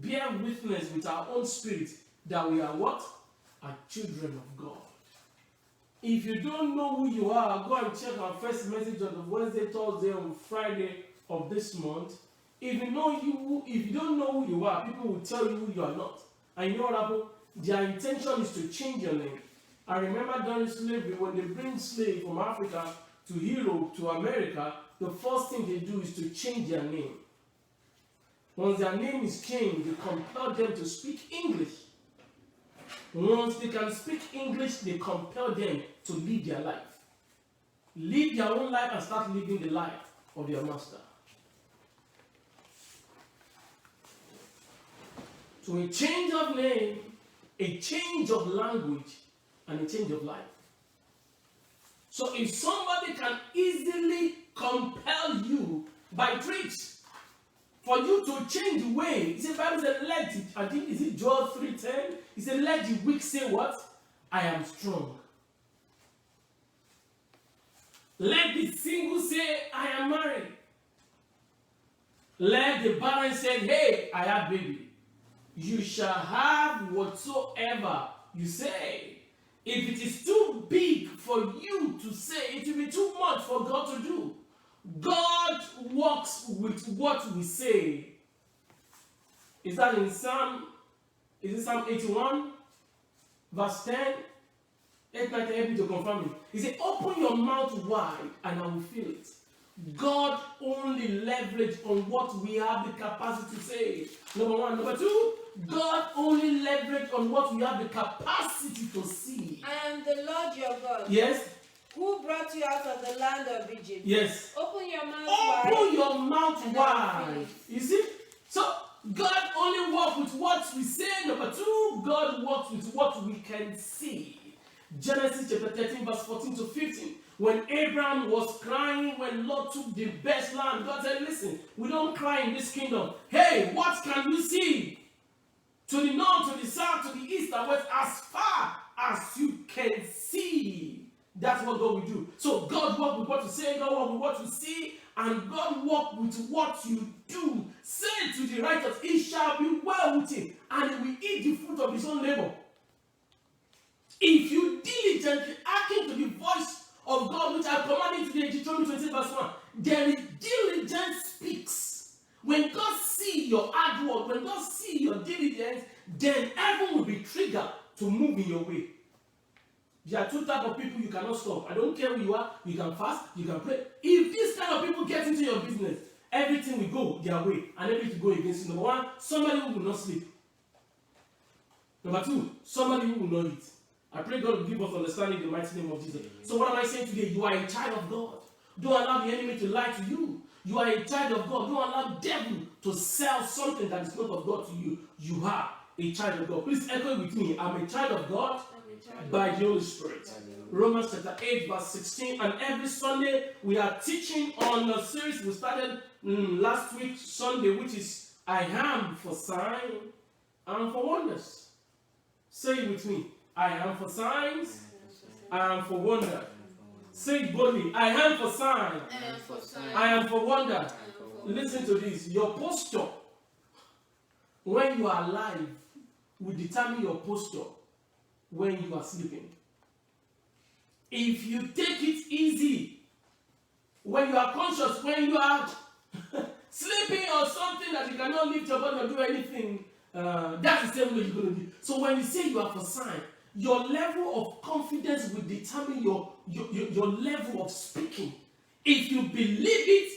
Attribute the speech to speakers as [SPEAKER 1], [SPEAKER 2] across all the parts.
[SPEAKER 1] bear witness with our own spirit that we are what? Are children of God. If you don't know who you are, go and check our first message on the Wednesday, Thursday, and Friday of this month. If you don't know who you are, people will tell you who you are not. And you know what happened? Their intention is to change your name. I remember during slavery, when they bring slaves from Africa to Europe, to America, the first thing they do is to change their name. Once their name is changed, they compel them to speak English. Once they can speak English, they compel them to live their life. Live their own life and start living the life of their master. So a change of name, a change of language, and a change of life. So if somebody can easily compel you by tricks for you to change the way, he said, Bible said, I think, is it Joel 3:10? He said, let the weak say what? I am strong. Let the single say, I am married. Let the barren say, hey, I have baby. You shall have whatsoever you say. If it is too big for you to say, it will be too much for God to do. God works with what we say. Is that in Psalm 81, verse 10? 8, 9, 10, help me to confirm it. He said, open your mouth wide and I will fill it. God only leverage on what we have the capacity to say. Number one. Number two, God only leverage on what we have the capacity to see.
[SPEAKER 2] I am the Lord your God.
[SPEAKER 1] Yes.
[SPEAKER 2] Who brought you out of the land of Egypt?
[SPEAKER 1] Yes.
[SPEAKER 2] Open your mouth wide.
[SPEAKER 1] Open your mouth wide. You see? So God only works with what we say. Number two, God works with what we can see. Genesis chapter 13, verse 14 to 15. When Abraham was crying, when Lot took the best land, God said, listen, we don't cry in this kingdom. Hey, what can you see? To the north, to the south, to the east and west, as far as you can see. That's what God will do. So God works with what you say, God works with what you see, and God works with what you do. Say to the righteous, it shall be well with him, and he will eat the fruit of his own labor. If you diligently hearken to the voice of God, which I commanded today, Deuteronomy 20 verse 1, there is diligence speaks. When God sees your hard work, when God sees your diligence, then heaven will be triggered to move in your way. There are two types of people you cannot stop. I don't care who you are, you can fast, you can pray. If this kind of people get into your business, everything will go their way and everything will go against you. Number one, somebody who will not sleep. Number two, somebody who will not eat. I pray God will give us understanding in the mighty name of Jesus. So what am I saying today? You are a child of God. Don't allow the enemy to lie to you. You are a child of God. Don't allow the devil to sell something that is not of God to you. You are a child of God. Please echo it with me. I'm a child of God by the Holy Spirit. Romans chapter 8 verse 16. And every Sunday we are teaching on a series we started last week Sunday, which is I am for sign and for wonders. Say it with me. I am for signs, I am for wonder. Say it boldly. I am for sign, I am for wonder. Listen to this. Your posture, when you are alive, will determine your posture when you are sleeping. If you take it easy, when you are conscious, when you are sleeping or something that you cannot lift your body or do anything, that's the same way you're going to do. So when you say you are for sign, your level of confidence will determine your level of speaking. If you believe it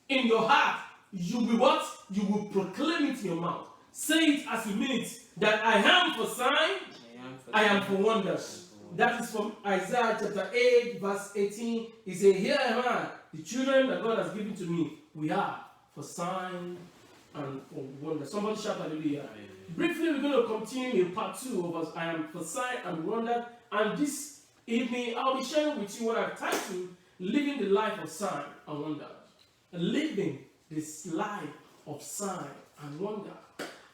[SPEAKER 1] in your heart, you will what? You will proclaim it in your mouth. Say it as you mean it. That I am for sign, I am for wonders. That is from Isaiah chapter 8 verse 18. He said, here am I, the children that God has given to me. We are for sign and for wonder. Somebody shout hallelujah. Briefly, we're going to continue in part 2 of us. I am for sign and wonder. And this evening, I'll be sharing with you what I've titled Living the Life of Sign and Wonder. Living this life of sign and wonder.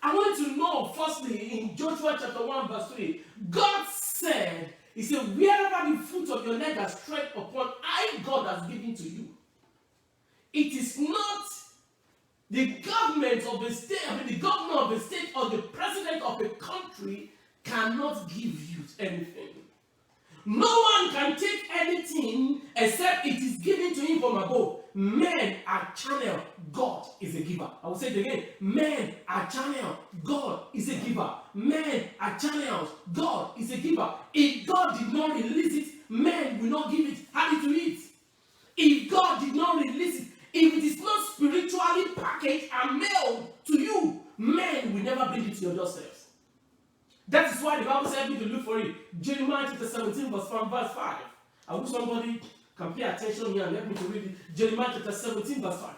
[SPEAKER 1] I want you to know, firstly, in Joshua chapter 1 verse 3, God said, he said, wherever the fruit of your neck has tread upon, I, God, has given to you. It is not the government of the state, the governor of the state or cannot give you anything. No one can take anything except it is given to him from above. Men are channel, God is a giver. I will say it again. Men are channel, God is a giver. Men are channels, God is a giver. If God did not release it, men will not give it, add it to it. If God did not release it, if it is not spiritually packaged and mailed to you, men will never bring it to your doorsteps. That is why the Bible said me to look for it. Jeremiah chapter 17 verse 5. I wish somebody can pay attention here and help me to read it. Jeremiah chapter 17 verse 5.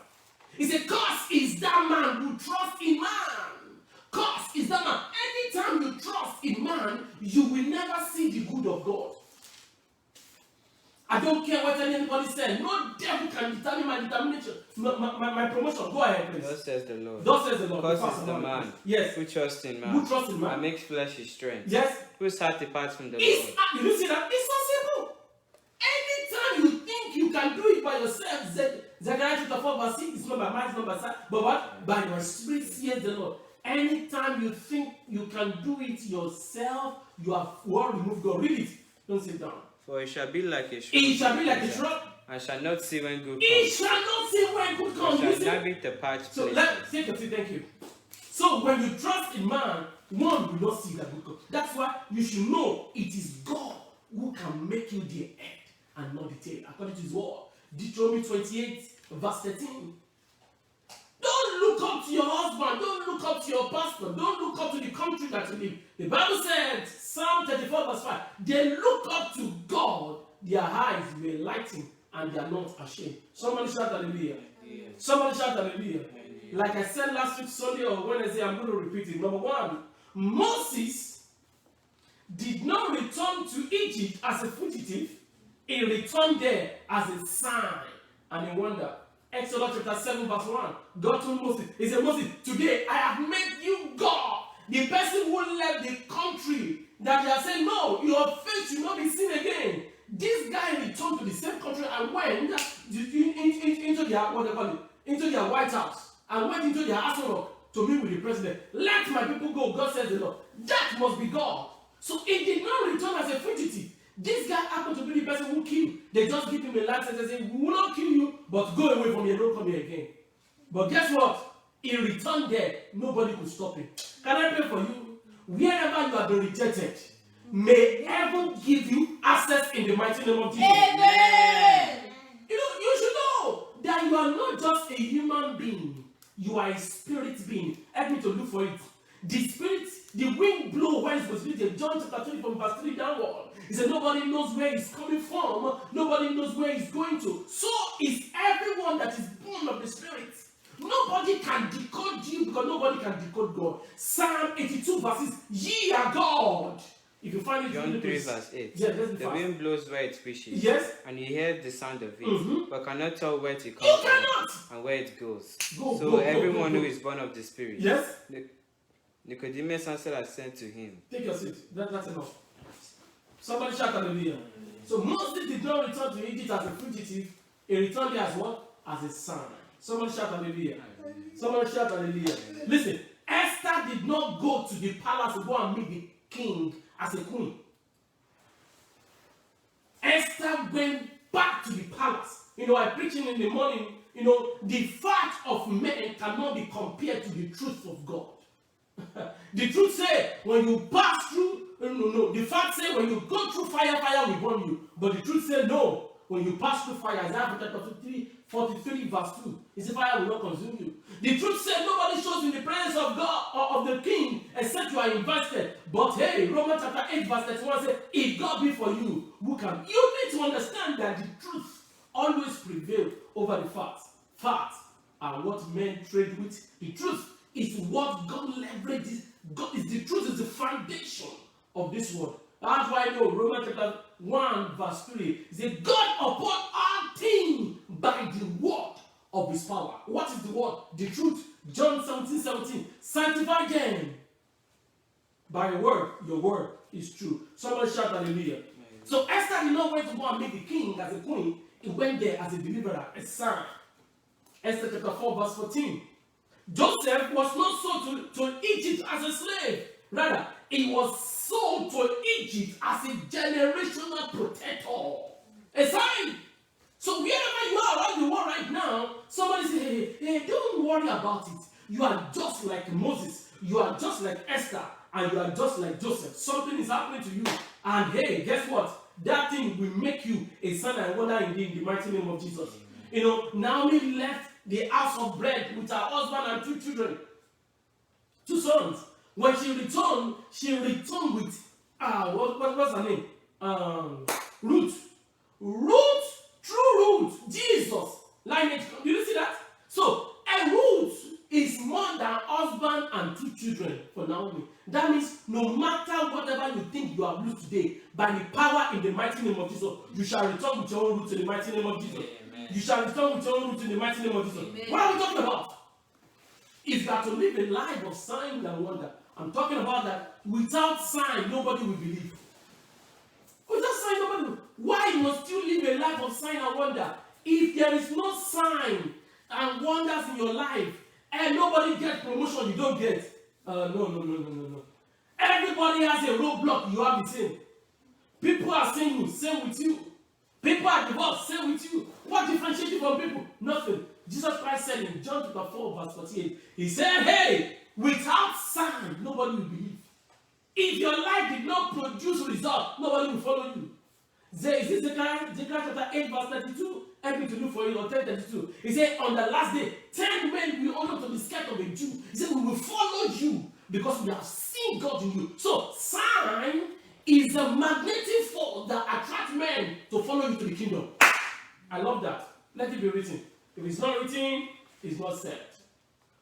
[SPEAKER 1] He said, "Cursed is that man who trusts in man." Cursed is that man. Anytime you trust in man, you will never see the good of God. I don't care what anybody says. No devil can determine my determination, my promotion. Go ahead, please.
[SPEAKER 3] Thus says the Lord.
[SPEAKER 1] Thus says the Lord.
[SPEAKER 3] Cursed is the man
[SPEAKER 1] Yes.
[SPEAKER 3] who trusts in man.
[SPEAKER 1] Who trusts in man.
[SPEAKER 3] And makes flesh his strength.
[SPEAKER 1] Yes.
[SPEAKER 3] Whose heart departs from the
[SPEAKER 1] It's,
[SPEAKER 3] Lord.
[SPEAKER 1] you see that? It's so simple. Anytime you think you can do it by yourself, Zechariah chapter 4 verse 6, it's not by might, it's not by sight, but what? By your spirit, says the Lord. Anytime you think you can do it yourself, you have removed God. Read it. Don't sit down.
[SPEAKER 3] For it shall be like a shrub.
[SPEAKER 1] It shall be like a shrub.
[SPEAKER 3] And shall not see when good
[SPEAKER 1] It
[SPEAKER 3] comes.
[SPEAKER 1] shall not see when good comes.
[SPEAKER 3] It
[SPEAKER 1] Listen.
[SPEAKER 3] shall navigate the parched
[SPEAKER 1] So
[SPEAKER 3] places.
[SPEAKER 1] let's take a seat. Thank you. So when you trust in man, one will not see that good comes. That's why you should know it is God who can make you the head and not the tail, according to his word. Deuteronomy 28 verse 13. Don't look up to your husband. Don't look up to your pastor. Don't look up to the country that you live. The Bible said, Psalm 34 verse 5, they look up to God, their eyes were enlightened, and they are not ashamed. Somebody shout hallelujah.
[SPEAKER 3] Yes.
[SPEAKER 1] Somebody shout hallelujah. Like I said last week, Sunday or Wednesday, I'm going to repeat it. Number one, Moses did not return to Egypt as a fugitive. He returned there as a sign and a wonder. Exodus chapter 7 verse 1. God told Moses, he said, Moses, today I have made you God. The person who left the country that they are saying, no, your faith should not be seen again. This guy returned to the same country and went into their, what they call it, into their White House and went into their Asarok to meet with the president. Let my people go, God says the Lord. That must be God. So he did not return as a fugitive. This guy happened to be the person who killed. They just give him a life sentence and say, we will not kill you, but go away from here, don't come here again. But guess what? He returned there. Nobody could stop him. Can I pray for you? Wherever you have been rejected, may heaven give you access in the mighty name of Jesus.
[SPEAKER 2] Amen.
[SPEAKER 1] You should know that you are not just a human being. You are a spirit being. Help me to look for it. The spirit, the wind blow when it's supposed to be. John chapter 20 from verse 3 downward. He said, nobody knows where he's coming from. Nobody knows where he's going to. So is everyone that is born of the spirit. Nobody can decode you because nobody can decode God. Psalm 82 verses, ye are God. If you find it,
[SPEAKER 3] John 3 verse 8.
[SPEAKER 1] Yeah, let's be
[SPEAKER 3] the
[SPEAKER 1] fast.
[SPEAKER 3] wind blows where it wishes.
[SPEAKER 1] Yes.
[SPEAKER 3] And you hear the sound of it,
[SPEAKER 1] Mhm.
[SPEAKER 3] but cannot tell where it
[SPEAKER 1] You
[SPEAKER 3] comes
[SPEAKER 1] cannot.
[SPEAKER 3] from and where it goes.
[SPEAKER 1] Go,
[SPEAKER 3] So
[SPEAKER 1] go,
[SPEAKER 3] everyone
[SPEAKER 1] go.
[SPEAKER 3] who is born of the Spirit.
[SPEAKER 1] Yes.
[SPEAKER 3] Nicodemus answered and said to him,
[SPEAKER 1] Take your seat. That's enough. Somebody shout hallelujah. So Moses did not return to Egypt as a fugitive. He returned there as what? As a son. Somebody shout hallelujah. Somebody shout hallelujah. Listen, Esther did not go to the palace to go and meet the king as a queen. Esther went back to the palace. I'm preaching in the morning. The fact of men cannot be compared to the truth of God. The truth say when you pass through, no. The fact say when you go through fire, fire will burn you. But the truth say no. When you pass through fire, Isaiah chapter 43 verse 2, it says fire will not consume you. The truth said nobody shows in the presence of God or of the king except you are invested. But hey, Romans chapter 8 verse 31 says, if God be for you, who can? You need to understand that the truth always prevails over the facts. Facts are what men trade with. The truth is what God leverages. The truth is the foundation of this world. That's why I know Romans chapter 1 verse 3 says, God upon all things by the word of his power. What is the word? The truth. John 17:17. Sanctify them by your word. Your word is true. Somebody shout hallelujah. So Esther did not went to go and meet the king as a queen. He went there as a deliverer, a son. Esther chapter 4 verse 14. Joseph was not sold to Egypt as a slave. Rather, he was sold Egypt as a generational protector. A sign. So wherever you are around the world right now, somebody say, hey, don't worry about it. You are just like Moses. You are just like Esther. And you are just like Joseph. Something is happening to you. And hey, guess what? That thing will make you a sign and wonder indeed in the mighty name of Jesus. You know, Naomi left the house of bread with her husband and 2 children. 2 sons. When she returned with, what's her name? Ruth. True Ruth, Jesus, lineage. Did you see that? So, a Ruth is more than husband and 2 children for Naomi. That means no matter whatever you think you have lost today, by the power in the mighty name of Jesus, you shall return with your own root in the mighty name of Jesus. Amen. You shall return with your own root in the mighty name of Jesus. Amen. What are we talking about? If you are to live a life of signs and wonder, I'm talking about that without sign, nobody will believe. Without sign, nobody will. Why must you live a life of sign and wonder? If there is no sign and wonders in your life, and nobody gets promotion, you don't get. No. Everybody has a roadblock, you have the same. People are single, same with you. People are divorced, same with you. What differentiates you from people? Nothing. Jesus Christ said in John chapter 4, verse 48, he said, hey, without sign, nobody will believe. If your life did not produce result, nobody will follow you. Is this Zechariah chapter 8, verse 32? Help me to look for it, or 10:32. He said, on the last day, 10 men will honor to the skirt of a Jew. He said, we will follow you because we have seen God in you. So, sign is a magnetic force that attracts men to follow you to the kingdom. I love that. Let it be written. If it's not written, it's not said.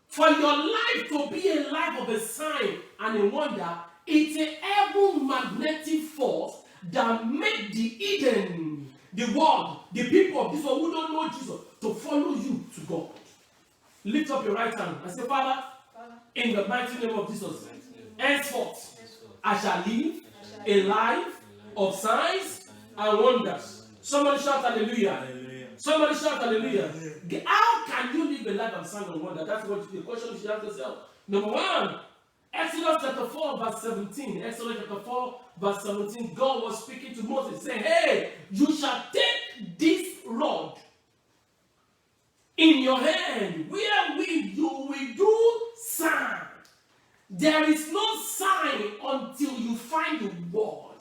[SPEAKER 1] For your life to be a life of a sign and a wonder, it's a heaven magnetic force that made the Eden, the world, the people of this world who don't know Jesus, to follow you to God. Lift up your right hand and say, Father, in the mighty name of Jesus, henceforth, I shall live a life of signs and wonders. Somebody shout hallelujah. Somebody shout hallelujah. How can you live a life of signs and wonders? That's what the question you should ask yourself. Number 1, Exodus chapter 4, verse 17. Exodus chapter 4, verse 17. God was speaking to Moses, saying, hey, you shall take this rod in your hand, wherewith you will do sign. There is no sign until you find the word.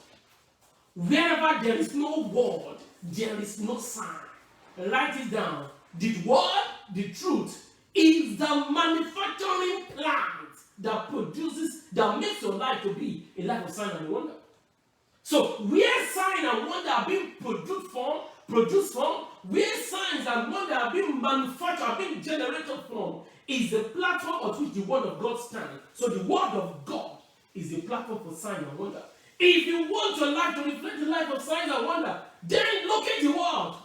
[SPEAKER 1] Wherever there is no word, there is no sign. Write it down. The word, the truth, is the manufacturing plant that produces, that makes your life to be a life of sign and wonder. So, where sign and wonder are being produced from, where signs and wonder are being manufactured, are being generated from, is the platform on which the word of God stands. So, the word of God is the platform for sign and wonder. If you want your life to reflect the life of signs and wonder, then look at the word.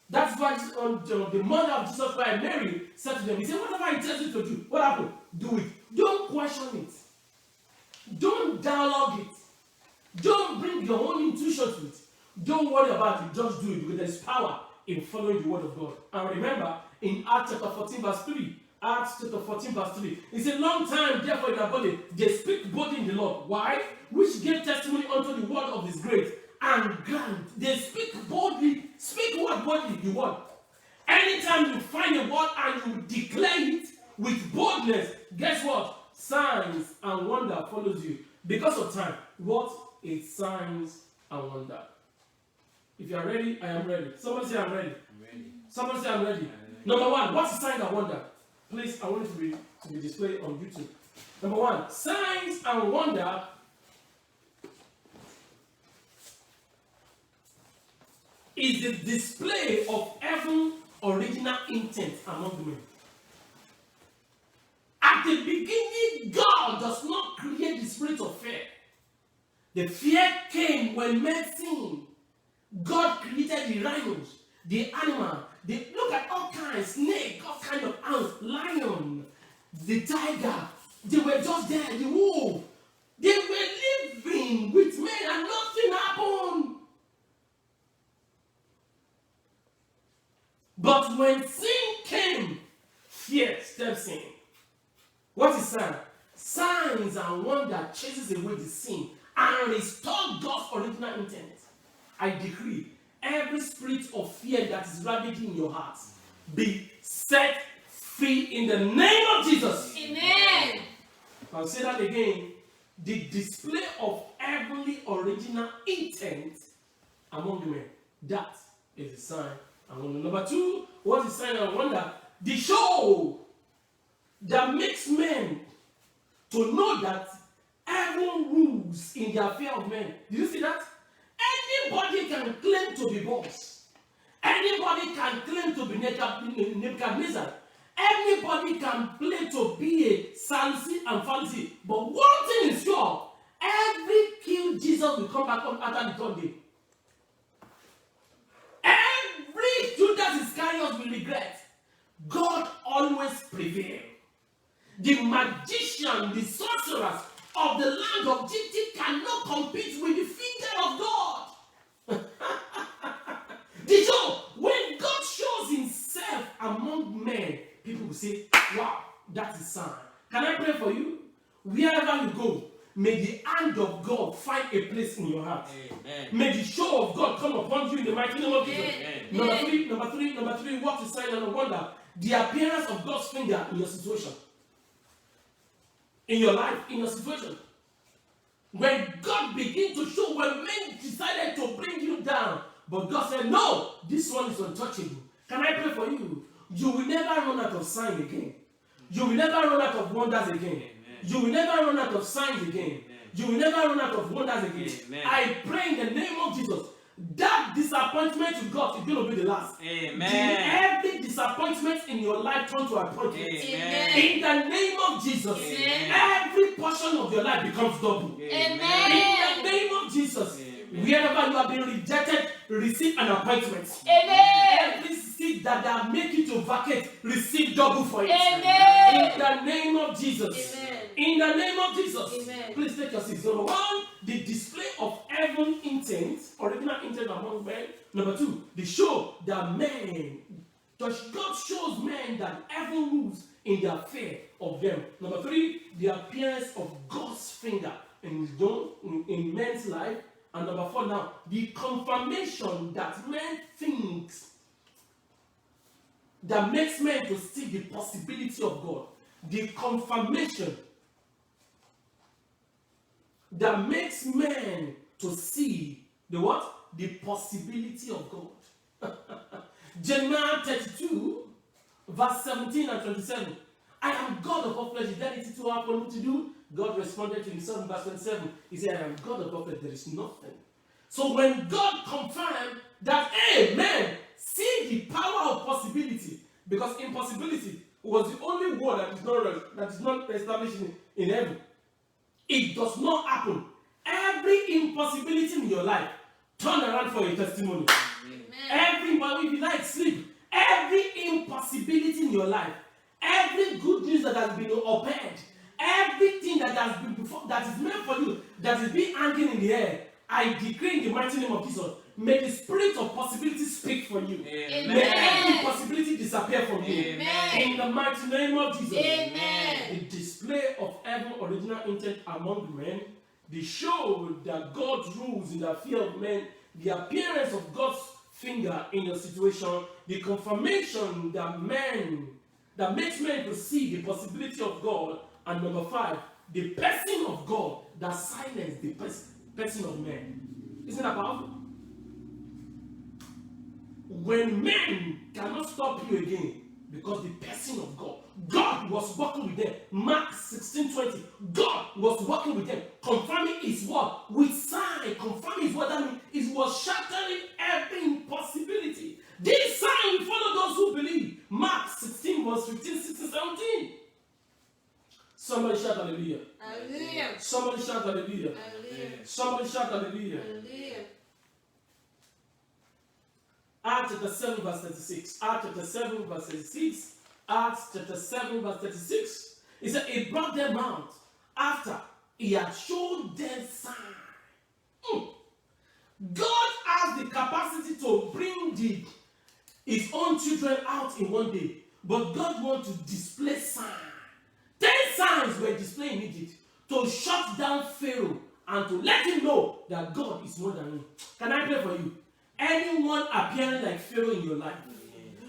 [SPEAKER 1] That's why the mother of Jesus Christ, Mary, said to them, he said, whatever he tells you to do, what happened? Do it. Don't question it. Don't dialogue it. Don't bring your own intuition to it. Don't worry about it. Just do it, because there is power in following the word of God. And remember, in Acts chapter 14, verse 3, Acts chapter 14, verse 3, it's a long time, therefore, in their body, they speak boldly in the Lord. Why? Which gave testimony unto the word of his grace. And grant, they speak boldly. Speak what boldly you want. Anytime you find a word and you declare it with boldness, guess what? Signs and wonder follows you. Because of time, what is signs and wonder? If you are ready, I am ready. Somebody say I'm ready.
[SPEAKER 3] I'm ready.
[SPEAKER 1] Somebody say I'm ready. Number 1, what is sign and wonder? Please, I want it to be displayed on YouTube. Number 1, signs and wonder is the display of heaven's original intent among men. At the beginning, God does not create the spirit of fear. The fear came when men sinned. God created the rhinos, the animal. Look at all kinds, snake, all kinds of ants, lion, the tiger. They were just there, the wolf. They were living with men and nothing happened. But when sin came, fear steps in. What is sign? Signs and wonder chases away the sin and restore God's original intent. I decree every spirit of fear that is ravaging your heart be set free in the name of Jesus.
[SPEAKER 2] Amen.
[SPEAKER 1] I'll say that again. The display of heavenly original intent among men. That is a sign and wonder. Number two, what is sign and wonder? The show that makes men to know that heaven rules in the affair of men. Did you see that? Anybody can claim to be boss. Anybody can claim to be Nebuchadnezzar. Anybody can claim to be a Sadducee and Pharisee. But one thing is sure, every killed Jesus will come back up after the third day. Every Judas Iscariot will regret. God always prevails. The magician, the sorcerers of the land of Egypt cannot compete with the finger of God. Did you? When God shows himself among men, people will say, wow, that is a sign. Can I pray for you? Wherever you go, may the hand of God find a place in your heart.
[SPEAKER 3] Amen.
[SPEAKER 1] May the show of God come upon you in the mighty name of Jesus.
[SPEAKER 3] Amen.
[SPEAKER 1] Number three, what is sign and wonder? The appearance of God's finger in your situation. In your life, in your situation. When God began to show, when men decided to bring you down, but God said, no, this one is untouchable. Can I pray for you? You will never run out of signs again. You will never run out of wonders again.
[SPEAKER 3] Amen.
[SPEAKER 1] You will never run out of signs again.
[SPEAKER 3] Amen.
[SPEAKER 1] You will never run out of wonders again.
[SPEAKER 3] Amen.
[SPEAKER 1] I pray in the name of Jesus, that disappointment with God is going to be the last.
[SPEAKER 3] Amen.
[SPEAKER 1] Every disappointment in your life turn to appointment.
[SPEAKER 3] Amen.
[SPEAKER 1] In the name of Jesus,
[SPEAKER 2] Amen.
[SPEAKER 1] every portion of your life becomes double.
[SPEAKER 2] Amen.
[SPEAKER 1] In the name of Jesus,
[SPEAKER 3] Amen.
[SPEAKER 1] wherever you have been rejected, receive an appointment.
[SPEAKER 2] Amen.
[SPEAKER 1] Every seat that make you to vacate, receive double for it.
[SPEAKER 2] Amen.
[SPEAKER 1] In the name of Jesus.
[SPEAKER 2] Amen.
[SPEAKER 1] In the name of Jesus.
[SPEAKER 2] Amen.
[SPEAKER 1] Please take your seats. Number one, the display of heaven intent, original intent among men. Number two, the show that men, God shows men that heaven rules in the affair of them. Number three, the appearance of God's finger in men's life. And number four now, the confirmation that men thinks that makes men to see the possibility of God. The confirmation that makes men to see the what? The possibility of God. Jeremiah 32, verse 17 and 27. I am God of all flesh. Is there anything to happen to do? God responded to himself in verse 27. He said, I am God of all flesh. There is nothing. So when God confirmed that, hey, man, see the power of possibility, because impossibility was the only word that is not established in heaven. It does not happen. Every impossibility in your life, turn around for a testimony. Everybody, if you like, sleep. Every impossibility in your life, every good news that has been upheld, everything that has been before, that is meant for you, that is being hanging in the air, I decree in the mighty name of Jesus, may the spirit of possibility speak for you.
[SPEAKER 3] Amen.
[SPEAKER 1] May every possibility disappear from you.
[SPEAKER 3] Amen.
[SPEAKER 1] In the mighty name of Jesus.
[SPEAKER 2] Amen.
[SPEAKER 1] The display of heaven original intent among men, the show that God rules in the fear of men, the appearance of God's finger in your situation, the confirmation that makes men to see the possibility of God, and number five, the person of God that silences the person of men. Isn't that powerful? When men cannot stop you again, because the person of God was working with them. Mark 16:20. God was working with them, confirming his word with sign, confirming his word. That means it was shattering every impossibility. This sign will follow those who believe. Mark 16, verse 15, 16, 17. Somebody shout hallelujah.
[SPEAKER 2] Hallelujah.
[SPEAKER 1] Somebody shout hallelujah.
[SPEAKER 2] Hallelujah.
[SPEAKER 1] Somebody shout hallelujah.
[SPEAKER 2] Hallelujah.
[SPEAKER 1] Acts chapter 7 verse 36. Acts chapter 7 verse 36. Acts chapter 7 verse 36. He said he brought them out after he had shown them sign. God has the capacity to bring his own children out in one day. But God wants to display signs. 10 signs were displayed in Egypt to shut down Pharaoh and to let him know that God is more than him. Can I pray for you? Anyone appearing like Pharaoh in your life,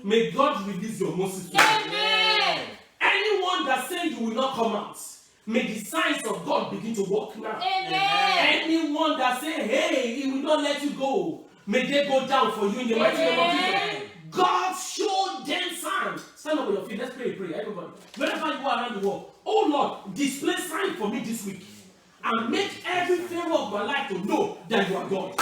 [SPEAKER 1] may God release your Moses to you.
[SPEAKER 2] Amen.
[SPEAKER 1] Anyone that says you will not come out, may the signs of God begin to work now.
[SPEAKER 2] Amen.
[SPEAKER 1] Anyone that says, hey, he will not let you go, may they go down for you in the mighty name of Jesus. God showed them signs. Stand up on your feet. Let's pray a prayer. Everybody. Wherever you are around the world. Oh Lord, display signs for me this week. And make every favor of my life to know that you are God.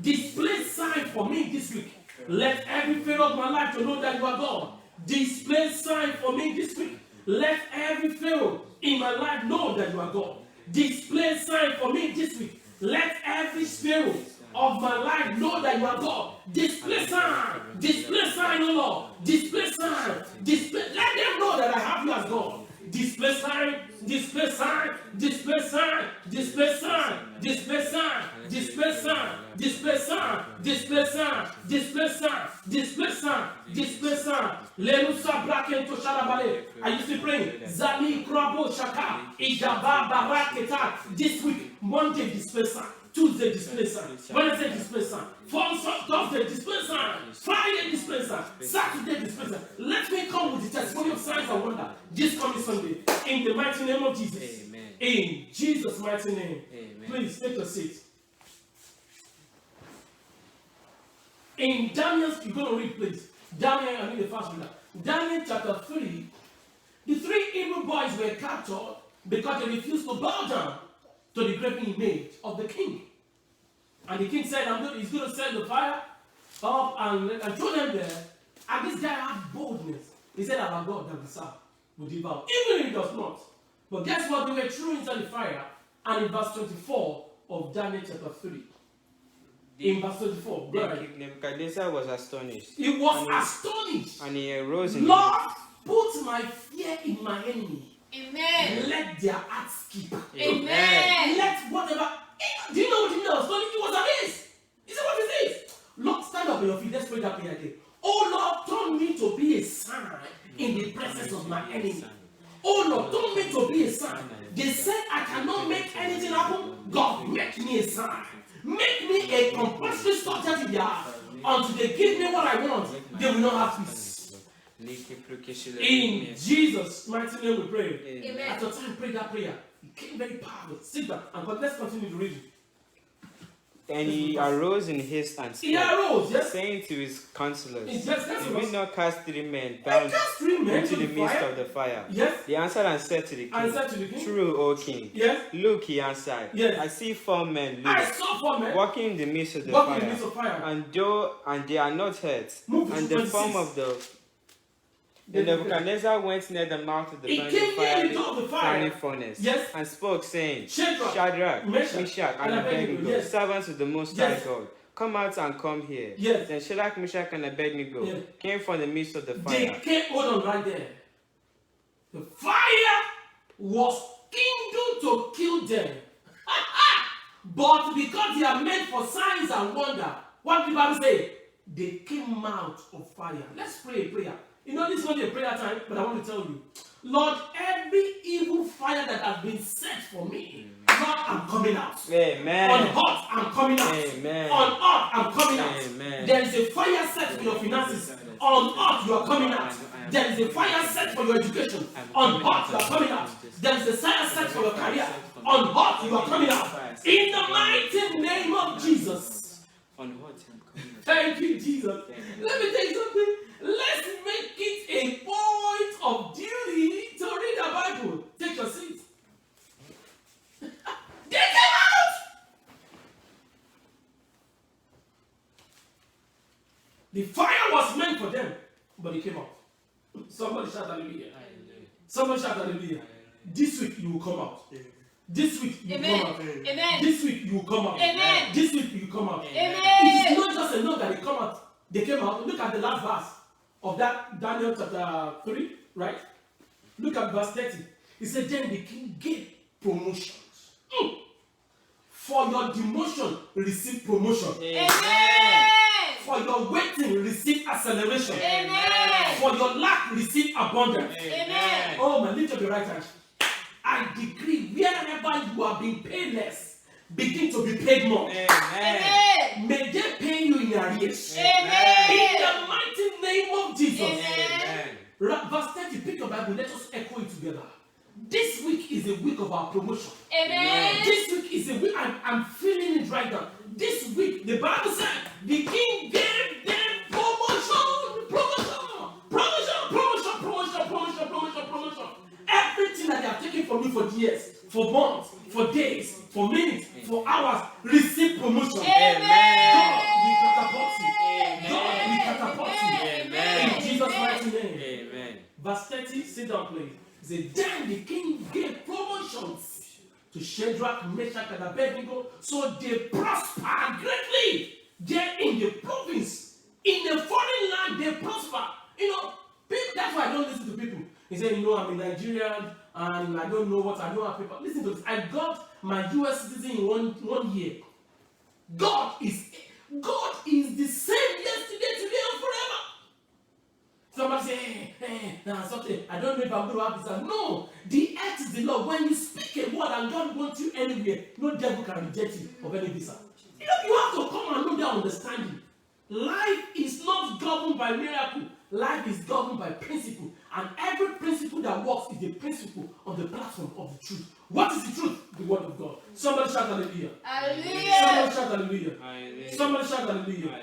[SPEAKER 1] Display sign for me this week. Let every favor of my life to know that you are God. Display sign for me this week. Let every favor in my life know that you are God. Display sign for me this week. Let every sparrow of my life know that you are God. Display sign, oh Lord. Display sign, display. Let them know that I have you as God. Display sign, display sign, display sign, display sign, display sign, display sign, display sign, display sign, display sign, display sign, display sign. Lenusa brakento sharabale. Are you still praying? Zali krabo shaka ijaba baraketa. This week, Monday display sign. Tuesday display sign, Wednesday display sign, Thursday display sign, Friday display sign, Saturday display sign. Let me come with the testimony of signs and wonder this coming Sunday in the mighty name of Jesus.
[SPEAKER 3] Amen.
[SPEAKER 1] In Jesus' mighty name.
[SPEAKER 3] Amen.
[SPEAKER 1] Please take your seat. In Daniel, you're going to read, please. Daniel, I need the first reader. Daniel chapter 3. The 3 Hebrew boys were captured because they refused to bow down to the graven image of the king. And the king said, he's going to send the fire up and throw them there. And this guy had boldness. He said, our God that we serve will devour. Even if he does not. But guess what? They were thrown inside the fire. And in verse 24 of Daniel chapter 3. In verse 24.
[SPEAKER 3] Nebuchadnezzar was astonished.
[SPEAKER 1] He was astonished.
[SPEAKER 3] And he arose in
[SPEAKER 1] Lord, put my fear in my enemy.
[SPEAKER 2] Amen.
[SPEAKER 1] Let their hearts skip.
[SPEAKER 2] Amen.
[SPEAKER 1] Let whatever. Do you know what he knows? He was amazed. He said, what is this? Lord, stand up on your feet. Let's pray that prayer again. Oh Lord, turn me to be a sign in the presence of my enemy. Oh Lord, turn me to be a sign. They said I cannot make anything happen. God, make me a sign. Make me a compulsory subject in their heart. Until they give me what I want, they will not have peace. In Jesus' mighty name we pray.
[SPEAKER 2] Amen.
[SPEAKER 1] At the time, pray that prayer. It came very powerful. Sit down and let's continue to read.
[SPEAKER 3] And he arose in haste and
[SPEAKER 1] He
[SPEAKER 3] spoke,
[SPEAKER 1] arose, yes.
[SPEAKER 3] saying to his counselors,
[SPEAKER 1] Yes,
[SPEAKER 3] Did we not cast 3 men
[SPEAKER 1] And
[SPEAKER 3] down
[SPEAKER 1] just 3 men
[SPEAKER 3] into
[SPEAKER 1] to
[SPEAKER 3] the
[SPEAKER 1] the
[SPEAKER 3] midst
[SPEAKER 1] fire.
[SPEAKER 3] of the fire?
[SPEAKER 1] Yes.
[SPEAKER 3] They answered and said to the king,
[SPEAKER 1] And said to the king.
[SPEAKER 3] True, O king.
[SPEAKER 1] Yes.
[SPEAKER 3] Look, he answered.
[SPEAKER 1] Yes.
[SPEAKER 3] I see 4 men
[SPEAKER 1] I
[SPEAKER 3] look,
[SPEAKER 1] saw 4 men
[SPEAKER 3] walking in the midst of the
[SPEAKER 1] walking in the
[SPEAKER 3] fire,
[SPEAKER 1] midst of fire.
[SPEAKER 3] and they are not hurt.
[SPEAKER 1] Move to
[SPEAKER 3] And the
[SPEAKER 1] 26.
[SPEAKER 3] form of the Nebuchadnezzar went near the mouth of the
[SPEAKER 1] He came near the door of the fire.
[SPEAKER 3] burning furnace,
[SPEAKER 1] Yes.
[SPEAKER 3] and spoke, saying,
[SPEAKER 1] Shadrach,
[SPEAKER 3] Meshach, and Abednego,
[SPEAKER 1] yes.
[SPEAKER 3] servants of the Most High
[SPEAKER 1] Yes.
[SPEAKER 3] God, come out and come here.
[SPEAKER 1] Yes.
[SPEAKER 3] Then Shadrach, Meshach, and Abednego
[SPEAKER 1] Yes.
[SPEAKER 3] came from the midst of the
[SPEAKER 1] They
[SPEAKER 3] fire.
[SPEAKER 1] came, hold on right there. The fire was kindled to kill them. But because they are meant for signs and wonder, what did the Bible say? They came out of fire. Let's pray a prayer. You know, this is not a prayer time, but I want to tell you. Lord, every evil fire that has been set for me, Lord, I'm coming out.
[SPEAKER 3] Amen.
[SPEAKER 1] On earth, I'm coming out.
[SPEAKER 3] Amen.
[SPEAKER 1] On earth, I'm coming out.
[SPEAKER 3] Amen.
[SPEAKER 1] There is a fire set for your finances. On earth, you are coming out. There is a fire set for your education. On earth, you are coming out. There is a fire set for your career. On earth, you are coming out. In the mighty name of Jesus.
[SPEAKER 3] On what?
[SPEAKER 1] Thank you, Jesus. Let me tell you something. Let's make it a point of duty to read the Bible. Take your seat. They came out. The fire was meant for them, but it came out. Somebody shout hallelujah. Somebody shout hallelujah. This week you will come out. This week you will come out.
[SPEAKER 2] Amen.
[SPEAKER 1] This week you will come out.
[SPEAKER 2] Amen.
[SPEAKER 1] This week you will come out.
[SPEAKER 2] Amen.
[SPEAKER 1] It is not just enough that they come out. They came out. Look at the last verse of that Daniel chapter 3, right? Look at verse 30. He said, then the king gave promotions. For your demotion, receive promotion.
[SPEAKER 2] Amen.
[SPEAKER 1] For your waiting, receive acceleration.
[SPEAKER 2] Amen.
[SPEAKER 1] For your lack, receive abundance.
[SPEAKER 2] Amen.
[SPEAKER 1] Oh, my, lift up your right hand. I decree wherever you have been painless, begin to be paid more.
[SPEAKER 2] Amen.
[SPEAKER 1] May they pay you in arrears. In
[SPEAKER 2] Amen.
[SPEAKER 1] the mighty name of Jesus.
[SPEAKER 2] Amen.
[SPEAKER 1] Verse 30, pick your Bible, let us echo it together. This week is a week of our promotion.
[SPEAKER 2] Amen.
[SPEAKER 1] This week is a week, I'm feeling it right now. This week, the Bible said, the king gave them promotion. Everything that they have taken from you for years, for months, for days, for minutes, for hours, receive promotion. God will catapult you. God will catapult you. In Jesus' mighty name. Verse 30, sit down, please. It said, then the king gave promotions to Shadrach, Meshach, and Abednego, so they prosper greatly. There in the province, in the foreign land, they prosper. That's why I don't listen to people. He said, I'm a Nigerian and I don't know what I don't have paper. Listen to this. I got my US citizen in one year. God is the same yesterday, today, and forever. Somebody say, something. I don't know if I'm going to have this. No, the earth is the Lord. When you speak a word and God wants you anywhere, no devil can reject you of any visa. You have to come and know that understanding. Life is not governed by miracle. Life is governed by principle. And every principle that works is the principle of the platform of the truth. What is the truth? The word of God. Somebody shout hallelujah.
[SPEAKER 2] Hallelujah.
[SPEAKER 1] Somebody shout hallelujah. Somebody shout hallelujah.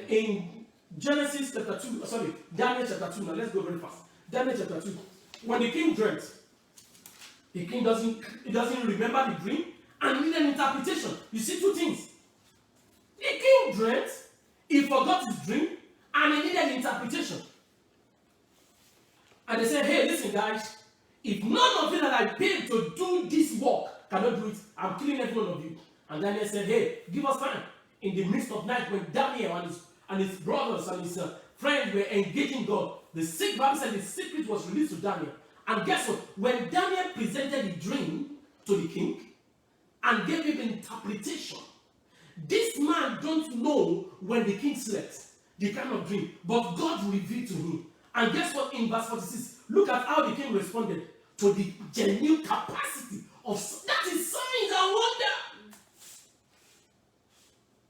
[SPEAKER 1] In Genesis chapter 2, Daniel chapter 2. Now let's go very fast. Daniel chapter 2. When the king dreamt, the king doesn't remember the dream and need an interpretation. You see two things. The king dreamt, he forgot his dream, and he needed an interpretation. And they said, hey, listen guys, if none of you that I paid to do this work cannot do it, I'm killing every one of you. And Daniel said, hey, give us time. In the midst of night, when Daniel and his brothers and his friends were engaging God, Bible said the secret was released to Daniel. And guess what? When Daniel presented the dream to the king and gave him an interpretation, this man don't know when the king slept, the kind of dream, but God revealed to him. And guess what? In verse 46, look at how the king responded to the genuine capacity of that is signs and wonder.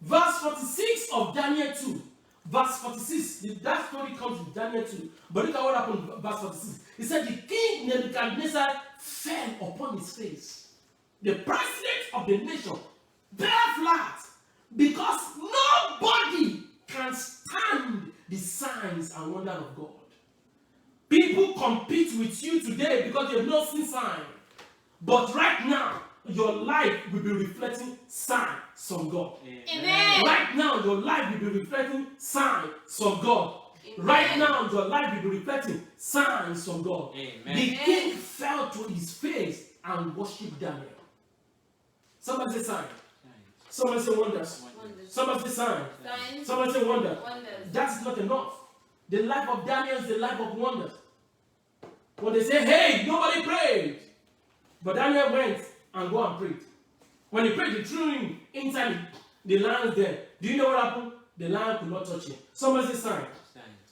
[SPEAKER 1] Verse 46 of Daniel 2. Verse 46, that story comes in Daniel 2. But look at what happened in verse 46. He said the king Nebuchadnezzar fell upon his face. The president of the nation bare flat, because nobody can stand the signs and wonder of God. People compete with you today because they have not seen signs. But right now, your life will be reflecting signs from God.
[SPEAKER 2] Amen.
[SPEAKER 1] Right now, your life will be reflecting signs from God.
[SPEAKER 2] Amen.
[SPEAKER 1] Right now, your life will be reflecting signs from God.
[SPEAKER 3] Amen.
[SPEAKER 1] The king fell to his face and worshipped Daniel. Somebody say sign. Somebody say wonders.
[SPEAKER 2] Wonders.
[SPEAKER 1] Somebody say sign.
[SPEAKER 2] Signs.
[SPEAKER 1] Somebody say wonder.
[SPEAKER 2] Wonders.
[SPEAKER 1] That's not enough. The life of Daniel is the life of wonders. When they say, hey, nobody prayed. But Daniel went and go and prayed. When he prayed, he threw him inside the lions there. Do you know what happened? The lion could not touch him. Somebody say sign.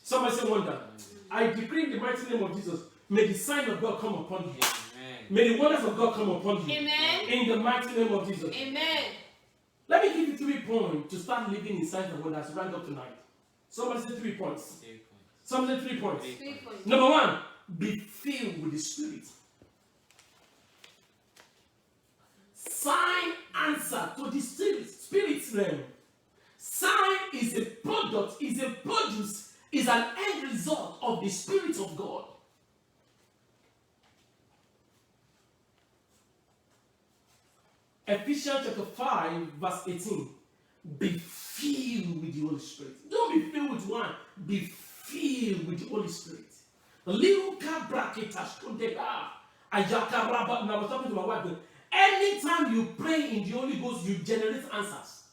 [SPEAKER 1] Somebody say wonder. I decree in the mighty name of Jesus, may the sign of God come upon you.
[SPEAKER 3] Amen.
[SPEAKER 1] May the wonders of God come upon you.
[SPEAKER 2] Amen.
[SPEAKER 1] In the mighty name of Jesus.
[SPEAKER 2] Amen.
[SPEAKER 1] Let me give you 3 points to start living in signs and wonders right up tonight. Somebody say 3 points. Somebody say 3 points.
[SPEAKER 2] 3 points.
[SPEAKER 1] Number 1, be filled with the Spirit. Sign answer to the Spirit's realm. Sign is a product, is a produce, is an end result of the Spirit of God. Ephesians chapter 5, verse 18. Be filled with the Holy Spirit. Don't be filled with wine. Be filled with the Holy Spirit. I was talking to my wife. Anytime you pray in the Holy Ghost, you generate answers.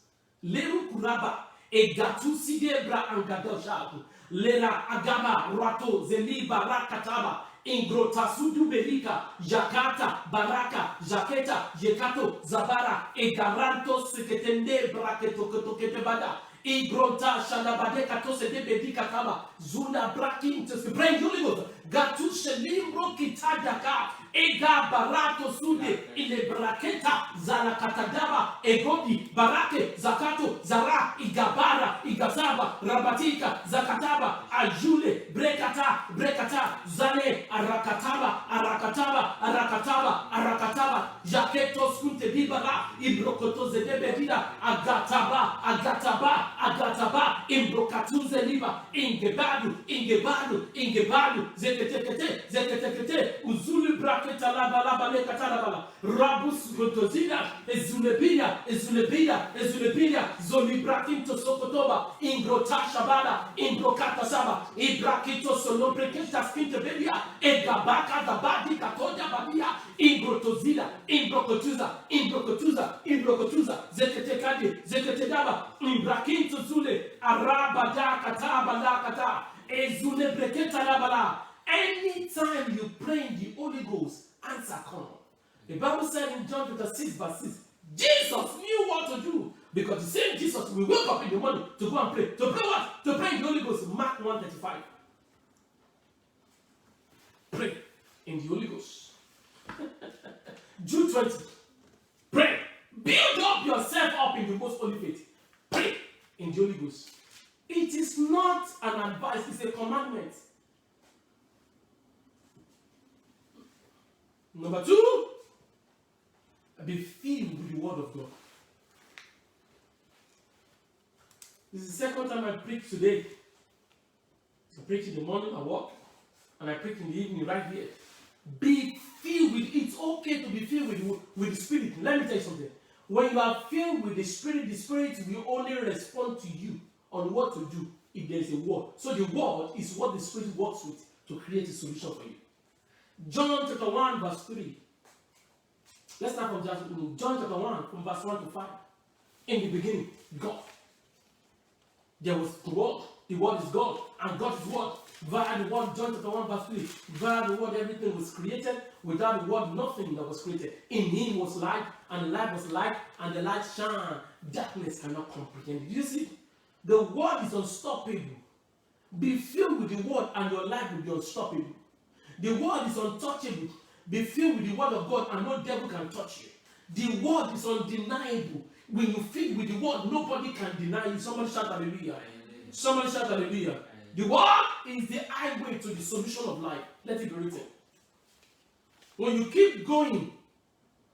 [SPEAKER 1] Leru kuraba, egatu sidebra angadoshaku, lera agama rato zeliba rakataba, ingrota sudu belika, jakata baraka, jaketa, yekato zabara, egaranto seketende braketo ketoketebada, Igrota Shalabade Katose de Bedikataba, Zula Brakin to Brain Juligo, Gatu Shelimbro Kitadaka, Ega Barato Sude, Ile Braketa, Zalakatadaba, Egodi, Barake, Zakato, Zara, Igabara, Igazaba, Rabatika, Zakataba, Ajule, Brekata, Zale, Arakataba, Jaketo Skunte Bibara, Ibrokoto Zedebedida, Agataba, Imbrokatuze Liba, Ingebadu, Zekete, Uzulu Braketa Laba Lekatarabala, Rabus Gotozida, Ezulebida, Zolibrakinto Sokotoba, Ingrota Shabada, Imbrokata Saba, Ibrakito Solobreketa Skintebelia, Egabaka Dabadi Katoja Badia, Ingrotozida, Imbrokotuza, Zekete Daba, Imbrakinto Zule, Arabada Kataba Lakata, Ezule Breketa Labala. Anytime you pray in the Holy Ghost, answer come. The Bible said in John chapter 6, verse 6, Jesus knew what to do. Because the same Jesus will wake up in the morning to go and pray. To pray what? To pray in the Holy Ghost. Mark 1:35. Pray in the Holy Ghost. Jude 20. Pray. Build up yourself up in the most holy faith. Pray in the Holy Ghost. It is not an advice, it's a commandment. Number 2, be filled with the word of God. This is the second time I preach today. I preach in the morning at work, and I preach in the evening right here. Be filled with it. It's okay to be filled with the Spirit. Let me tell you something. When you are filled with the Spirit will only respond to you on what to do if there is a word. So the word is what the Spirit works with to create a solution for you. John chapter 1, verse 3. Let's start from John chapter 1, from verse 1 to 5. In the beginning, God. There was the word is God, and God is word. Via the word, John chapter 1, verse 3. Via the word, everything was created. Without the word, nothing that was created. In him was light, and the light was light, and the light shone. Darkness cannot comprehend it. You see, the word is unstoppable. Be filled with the word, and your life will be unstoppable. The word is untouchable. Be filled with the word of God, and no devil can touch you. The word is undeniable. When you fill with the word, nobody can deny you. Somebody shout hallelujah. Somebody shout hallelujah. The word is the highway to the solution of life. Let it be written. When you keep going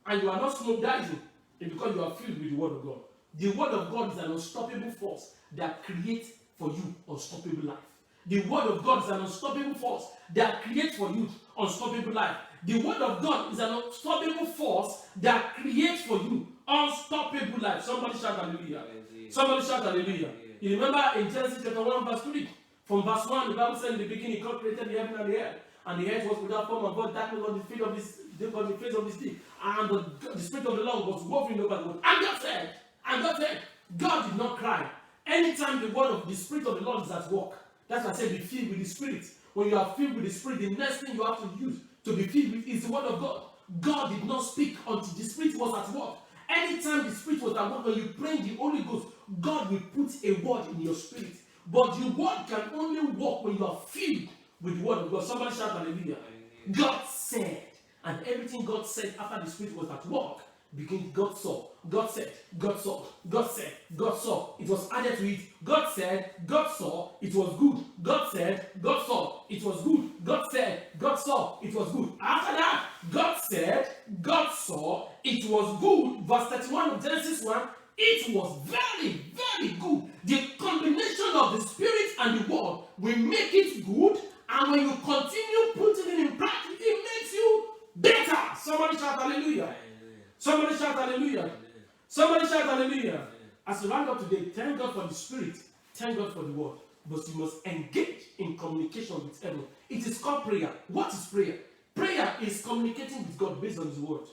[SPEAKER 1] and you are not smoke diving, it's because you are filled with the word of God. The word of God is an unstoppable force that creates for you unstoppable life. The word of God is an unstoppable force that creates for you unstoppable life. The word of God is an unstoppable force that creates for you unstoppable life. Somebody shout hallelujah. Somebody shout hallelujah. You remember in Genesis chapter 1, verse 3. From verse 1, the Bible said in the beginning, God created the heaven and the earth. And the earth was without form and void, darkness on the face of this deep. And the Spirit of the Lord was hovering over the world. And God said, God did not cry. Anytime the word of the Spirit of the Lord is at work, that's why I said be filled with the Spirit. When you are filled with the Spirit, the next thing you have to use to be filled with is the word of God. God did not speak until the Spirit was at work. Anytime the Spirit was at work, when you pray in the Holy Ghost, God will put a word in your spirit. But the word can only work when you are filled with the word of God. Somebody shout hallelujah. God said, and everything God said after the Spirit was at work, God saw. God said, God saw. God said, God saw. It was added to it. God said, God saw. It was good. God said, God saw. It was good. God said, God saw. It was good. After that, God said, God saw. It was good. Verse 31 of Genesis 1. It was very, very good. The combination of the Spirit and the Word will make it good. And when you continue putting it in practice, it makes you better. Somebody shout hallelujah. Somebody shout hallelujah. Somebody shout hallelujah. As you round up today, thank God for the Spirit. Thank God for the Word. But you must engage in communication with heaven. It is called prayer. What is prayer? Prayer is communicating with God based on His Word.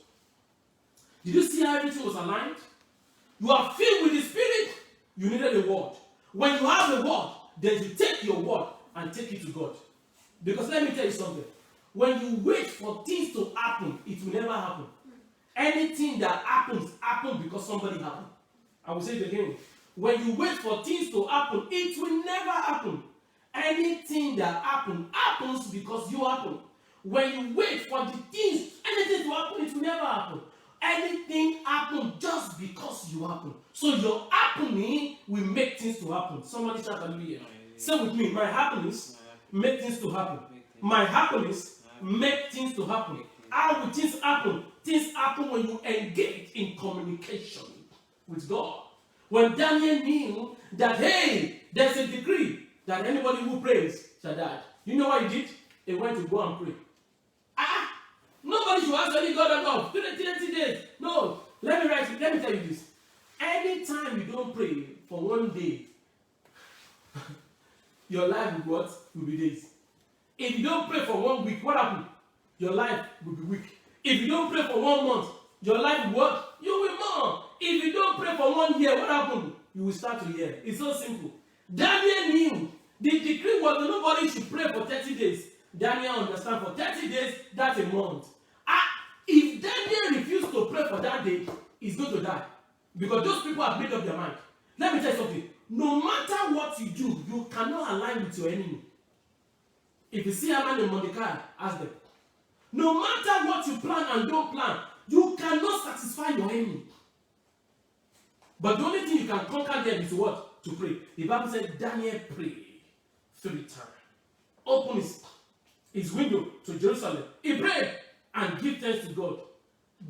[SPEAKER 1] Did you see how everything was aligned? You are filled with the Spirit. You needed a word. When you have a word, then you take your word and take it to God. Because let me tell you something. When you wait for things to happen, it will never happen. Anything that happens because somebody happened. I will say it again. When you wait for things to happen, it will never happen. Anything that happens because you happen. When you wait for the things, anything to happen, it will never happen. Anything happen just because you happen. So your happening will make things to happen. Somebody shout hallelujah. Say with me, my happiness make things to happen. My happiness make things to happen. How will things happen? Things happen when you engage in communication with God. When Daniel knew that, hey, there's a decree that anybody who prays shall die. You know what he did? He went to go and pray. Nobody should ask any God at all. 30 days. No. Let me tell you this. Anytime you don't pray for one day, your life will be days. If you don't pray for 1 week, what happens? Your life will be weak. If you don't pray for 1 month, your life will what? You will mourn. If you don't pray for 1 year, what happens? You will start to hear. It's so simple. Daniel knew the decree was that nobody should pray for 30 days. Daniel understand for 30 days, that's a month. If Daniel refused to pray for that day, he's going to die. Because those people have made up their mind. Let me tell you something. No matter what you do, you cannot align with your enemy. If you see Haman and Mordecai, ask them. No matter what you plan and don't plan, you cannot satisfy your enemy. But the only thing you can conquer them is what? To pray. The Bible said Daniel prayed 3 times. Open his window to Jerusalem. He prayed and give thanks to God.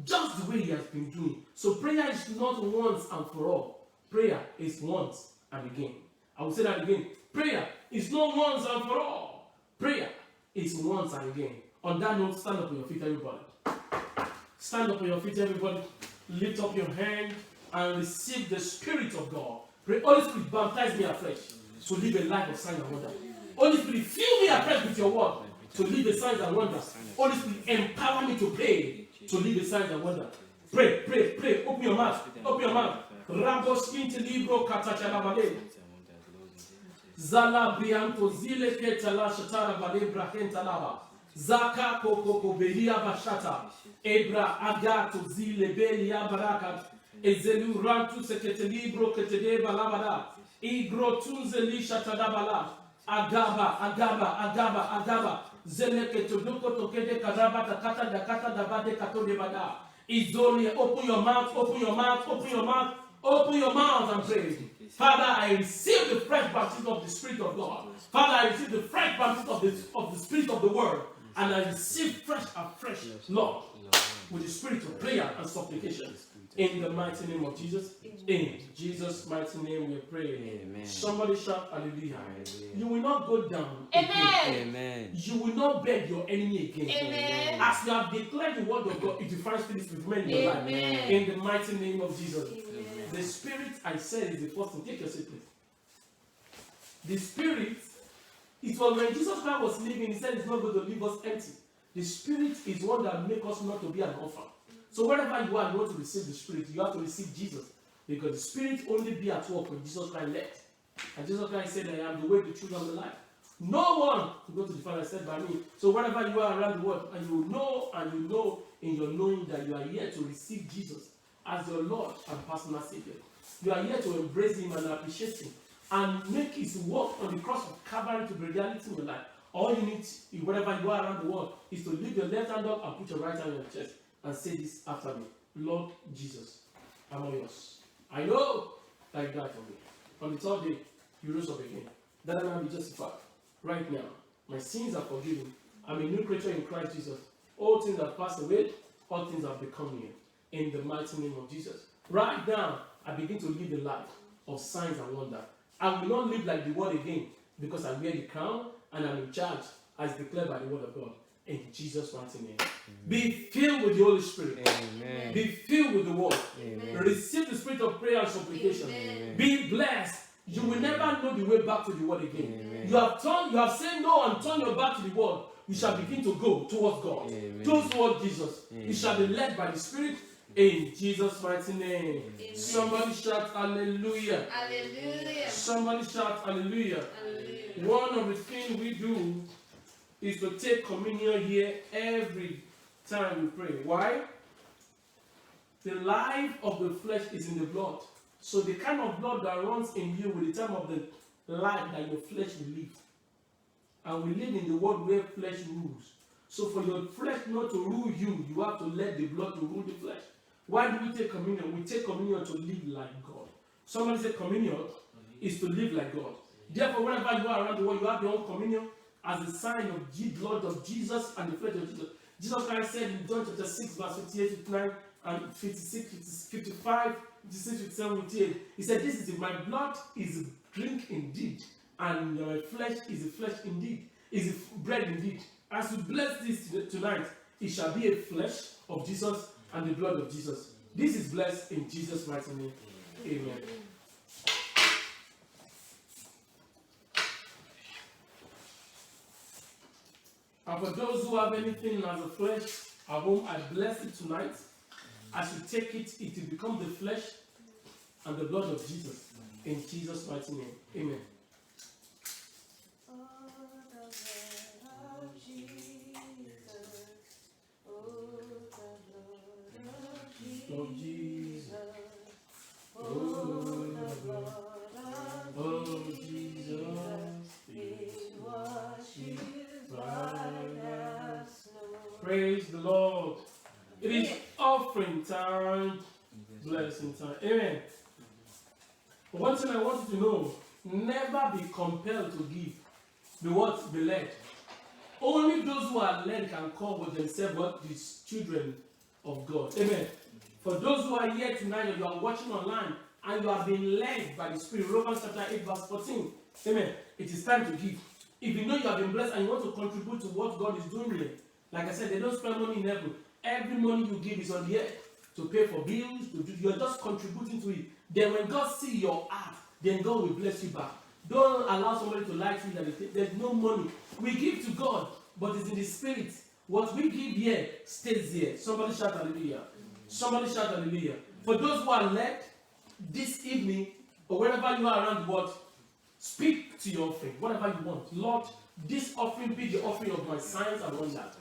[SPEAKER 1] Just the way he has been doing. So prayer is not once and for all. Prayer is once and again. I will say that again. Prayer is not once and for all. Prayer is once and again. On that note, stand up on your feet, everybody. Stand up on your feet, everybody. Lift up your hand and receive the Spirit of God. Pray, Holy Spirit, baptize me afresh to live a life of signs and wonders. Holy Spirit, fill me afresh with your word to live the signs and wonders. Holy Spirit, empower me to pray to live the signs and wonders. Pray, pray, pray. Open your mouth. Open your mouth. Raboskin te libro katachalabale. Zala brianto zile ketala shatara bale brahenta lava. Zaka koko belia bashata. Ebra agato zile belia barakat. Ezelu rantu sekete libro ketede balabada. Igro tunze li shatadabala. Agaba, agaba, agaba, agaba. Zeleke tuduko tokede karaba takata dakata dabade kato debada. Izoli, open your mouth, open your mouth, open your mouth, open your mouth and pray. Father, I receive the fresh baptism of the Spirit of God. Father, I receive the fresh baptism of the Spirit of the Word. And I receive fresh, Lord, with the spirit of prayer and supplication. In the mighty name of Jesus. In Jesus' mighty name we pray.
[SPEAKER 3] Amen.
[SPEAKER 1] Somebody shout hallelujah.
[SPEAKER 3] Hallelujah.
[SPEAKER 1] You will not go down
[SPEAKER 2] Amen.
[SPEAKER 1] again.
[SPEAKER 3] Amen.
[SPEAKER 1] You will not beg your enemy again.
[SPEAKER 2] Amen.
[SPEAKER 1] As you have declared the word of God, it defines Phillips with men in your life.
[SPEAKER 2] Amen.
[SPEAKER 1] In the mighty name of Jesus.
[SPEAKER 2] Amen.
[SPEAKER 1] The spirit I said is the first thing. Take your seat, please. The spirit, it was when Jesus Christ was living, he said it's not going to leave us empty. The spirit is one that makes us not to be an orphan. So wherever you are, you want to receive the spirit, you have to receive Jesus. Because the spirit only be at work when Jesus Christ left. And Jesus Christ said, I am the way, the truth, and the life. No one can go to the Father except by me. So wherever you are around the world, and you know in your knowing that you are here to receive Jesus as your Lord and personal Savior. You are here to embrace Him and appreciate Him and make His work on the cross of Calvary to be reality in your life. All you need, wherever you are around the world, is to lift your left hand up and put your right hand on your chest and say this after me. Lord Jesus, I'm all yours. I know that you died for me. On the third day, you rose up again. That I might be justified. Right now, my sins are forgiven. I'm a new creature in Christ Jesus. All things have passed away. All things have become new. In the mighty name of Jesus. Right now, I begin to live a life of signs and wonder. I will not live like the world again because I wear the crown and I'm in charge as declared by the word of God. In Jesus' mighty name. Amen. Be filled with the Holy Spirit.
[SPEAKER 3] Amen.
[SPEAKER 1] Be filled with the word.
[SPEAKER 3] Amen.
[SPEAKER 1] Receive the spirit of prayer and supplication.
[SPEAKER 3] Amen.
[SPEAKER 1] Be blessed. You will never know the way back to the word again.
[SPEAKER 3] Amen.
[SPEAKER 1] You have said no and turned your back to the word. You shall begin to go towards God.
[SPEAKER 3] Amen.
[SPEAKER 1] Towards Jesus.
[SPEAKER 3] Amen.
[SPEAKER 1] You shall be led by the Spirit in Jesus' mighty name.
[SPEAKER 2] Amen.
[SPEAKER 1] Somebody shout hallelujah.
[SPEAKER 2] Hallelujah.
[SPEAKER 1] Somebody shout hallelujah.
[SPEAKER 2] Hallelujah.
[SPEAKER 1] One of the things we do is to take communion here every time we pray. Why? The life of the flesh is in the blood. So the kind of blood that runs in you will determine of the life that your flesh will live. And we live in the world where flesh rules. So for your flesh not to rule you, you have to let the blood to rule the flesh. Why do we take communion? We take communion to live like God. Somebody said communion is to live like God. Therefore, whenever you are around the world, you have your own communion as a sign of the blood of Jesus and the flesh of Jesus. Jesus Christ said in John chapter 6, verse 58, 59, and 56, 55, 56, 57, 58, he said, "This is my blood is drink indeed, and my flesh is a flesh indeed, is a bread indeed." As we bless this tonight, it shall be a flesh of Jesus and the blood of Jesus. This is blessed in Jesus' mighty name. Amen. And for those who have anything as a flesh at home, I bless it tonight. As you take it, it will become the flesh and the blood of Jesus. In Jesus' mighty name. Amen. Of Jesus. Oh, the blood of Jesus. Praise the Lord. It is offering time, blessing time. Amen. One thing I want you to know, never be compelled to give. Be what? Be led. Only those who are led can call with themselves what? These children of God. Amen. For those who are here tonight and you are watching online and you have been led by the Spirit, Romans chapter 8 verse 14. Amen. It is time to give. If you know you have been blessed and you want to contribute to what God is doing here, like I said, they don't spend money in heaven. Every money you give is on the earth to pay for bills. You're just contributing to it. Then when God sees your heart, then God will bless you back. Don't allow somebody to lie to you that there's no money. We give to God, but it's in the Spirit. What we give here stays here. Somebody shout hallelujah. Somebody shout hallelujah. For those who are led this evening, or wherever you are around the world, speak to your offering, whatever you want. Lord, this offering be the offering of my signs and wonders.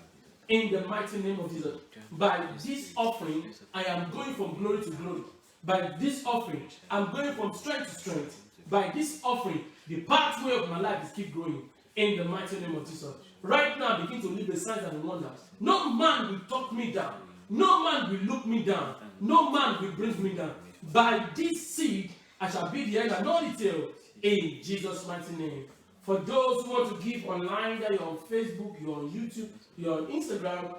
[SPEAKER 1] In the mighty name of Jesus. By this offering, I am going from glory to glory. By this offering, I'm going from strength to strength. By this offering, the pathway of my life is keep growing. In the mighty name of Jesus. Right now, begin to live the signs and the wonders. No man will talk me down. No man will look me down. No man will bring me down. By this seed, I shall be the head and not the tail. In Jesus' mighty name. For those who want to give online, that you're on Facebook, you're on YouTube, you're on Instagram,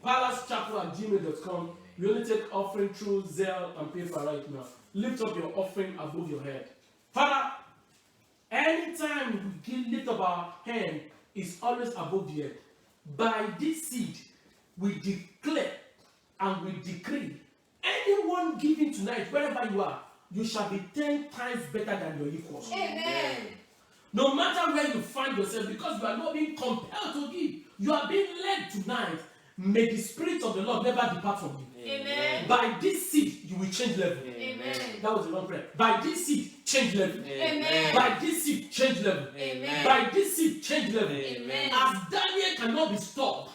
[SPEAKER 1] palacechapel@gmail.com. We only take offering through Zelle and PayPal right now. Lift up your offering above your head. Father, anytime we lift up our hand, it's always above the head. By this seed, we declare and we decree, anyone giving tonight, wherever you are, you shall be 10 times better than your equals.
[SPEAKER 2] Amen.
[SPEAKER 1] No matter where you find yourself, because you are not being compelled to give, you are being led tonight. May the Spirit of the Lord never depart from you.
[SPEAKER 2] Amen.
[SPEAKER 1] By this seed, you will change level.
[SPEAKER 2] Amen.
[SPEAKER 1] That was a long prayer. By this seed, change level.
[SPEAKER 2] Amen.
[SPEAKER 1] By this seed, change level.
[SPEAKER 2] Amen.
[SPEAKER 1] By this seed, change level.
[SPEAKER 2] Amen.
[SPEAKER 1] As Daniel cannot be stopped,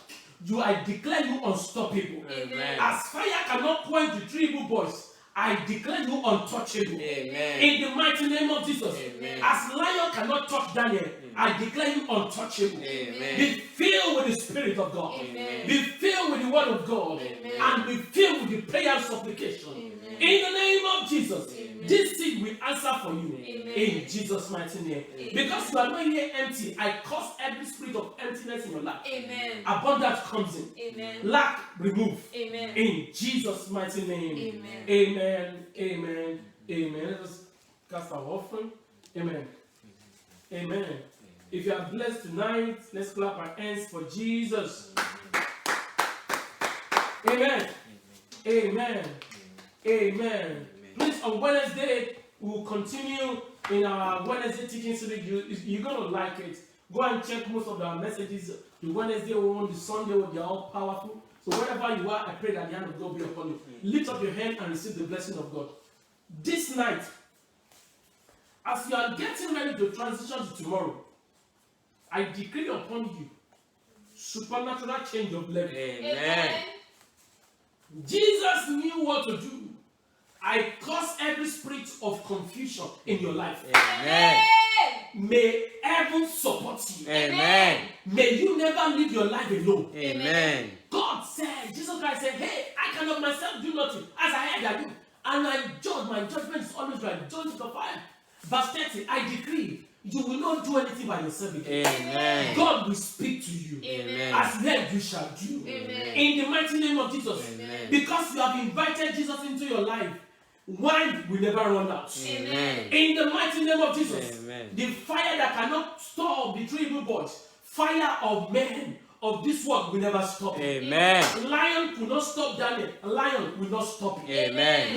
[SPEAKER 1] I declare you unstoppable.
[SPEAKER 2] Amen.
[SPEAKER 1] As fire cannot quench the 3 evil boys, I declare you untouchable.
[SPEAKER 2] Amen.
[SPEAKER 1] In the mighty name of Jesus.
[SPEAKER 2] Amen.
[SPEAKER 1] As lion cannot touch Daniel, I declare you untouchable.
[SPEAKER 2] Amen.
[SPEAKER 1] Be filled with the Spirit of God.
[SPEAKER 2] Amen.
[SPEAKER 1] Be filled with the Word of God.
[SPEAKER 2] Amen.
[SPEAKER 1] And be filled with the prayer and supplication.
[SPEAKER 2] Amen.
[SPEAKER 1] In the name of Jesus.
[SPEAKER 2] Amen.
[SPEAKER 1] This seed will answer for you.
[SPEAKER 2] Amen.
[SPEAKER 1] In Jesus' mighty name.
[SPEAKER 2] Amen.
[SPEAKER 1] Because you are not here empty, I cause every spirit of emptiness in your life.
[SPEAKER 2] Amen.
[SPEAKER 1] Abundance comes in.
[SPEAKER 2] Amen.
[SPEAKER 1] Lack remove.
[SPEAKER 2] Amen.
[SPEAKER 1] In Jesus' mighty name.
[SPEAKER 2] Amen.
[SPEAKER 1] Amen. Amen. Amen. Let us cast our offering. Amen. Amen. If you are blessed tonight, let's clap our hands for Jesus. Amen. Amen. Amen. Please, on Wednesday, we will continue in our Wednesday teaching series. You're going to like it. Go and check most of our messages. The Wednesday one, the Sunday one, they're all powerful. So wherever you are, I pray that the hand of God be upon you. Lift up your hand and receive the blessing of God. This night, as you are getting ready to transition to tomorrow, I decree upon you supernatural change of level.
[SPEAKER 2] Amen.
[SPEAKER 1] Jesus knew what to do. I cause every spirit of confusion in your life.
[SPEAKER 3] Amen.
[SPEAKER 1] May heaven support you.
[SPEAKER 3] Amen.
[SPEAKER 1] May you never live your life alone.
[SPEAKER 3] Amen.
[SPEAKER 1] God said, Jesus Christ said, hey, I can of myself do nothing. As I heard I do. And I judge, my judgment is always right. John chapter 5, verse 30, I decree, you will not do anything by yourself again.
[SPEAKER 3] Amen.
[SPEAKER 1] God will speak to you.
[SPEAKER 3] Amen.
[SPEAKER 1] As heard you shall do.
[SPEAKER 2] Amen.
[SPEAKER 1] In the mighty name of Jesus.
[SPEAKER 3] Amen.
[SPEAKER 1] Because you have invited Jesus into your life, wine will never run out.
[SPEAKER 3] Amen.
[SPEAKER 1] In the mighty name of Jesus.
[SPEAKER 3] Amen.
[SPEAKER 1] The fire that cannot stop the three evil boys, fire of men of this world will never stop.
[SPEAKER 3] Amen.
[SPEAKER 1] Lion will not stop Daniel. Lion will not stop him.
[SPEAKER 3] Amen.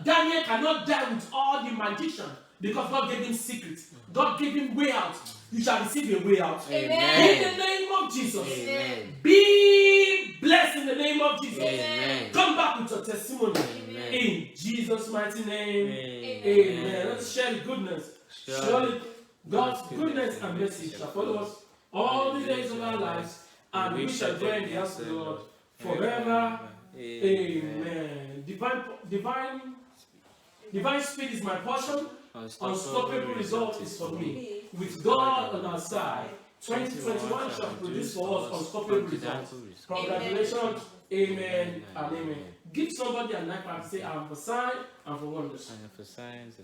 [SPEAKER 1] Daniel cannot die with all the magicians because God gave him secrets. God gave him way out. You shall receive a way out.
[SPEAKER 3] Amen.
[SPEAKER 1] In the name of Jesus.
[SPEAKER 3] Amen.
[SPEAKER 1] Be blessed in the name of Jesus.
[SPEAKER 3] Amen.
[SPEAKER 1] Come back with your testimony.
[SPEAKER 3] Amen.
[SPEAKER 1] In Jesus' mighty name.
[SPEAKER 3] Amen.
[SPEAKER 1] Amen. Let's share the goodness.
[SPEAKER 3] Surely
[SPEAKER 1] Surely God's goodness and mercy shall follow us all the days of our lives, and we shall dwell in the house of the Lord forever. Amen. Divine speed is my portion. Unstoppable result is for me. With God on our side, 2021 shall produce for us unstoppable results. Congratulations. Amen and amen. Give somebody a knife and say, I'm for sign and for wonders.
[SPEAKER 3] And for signs and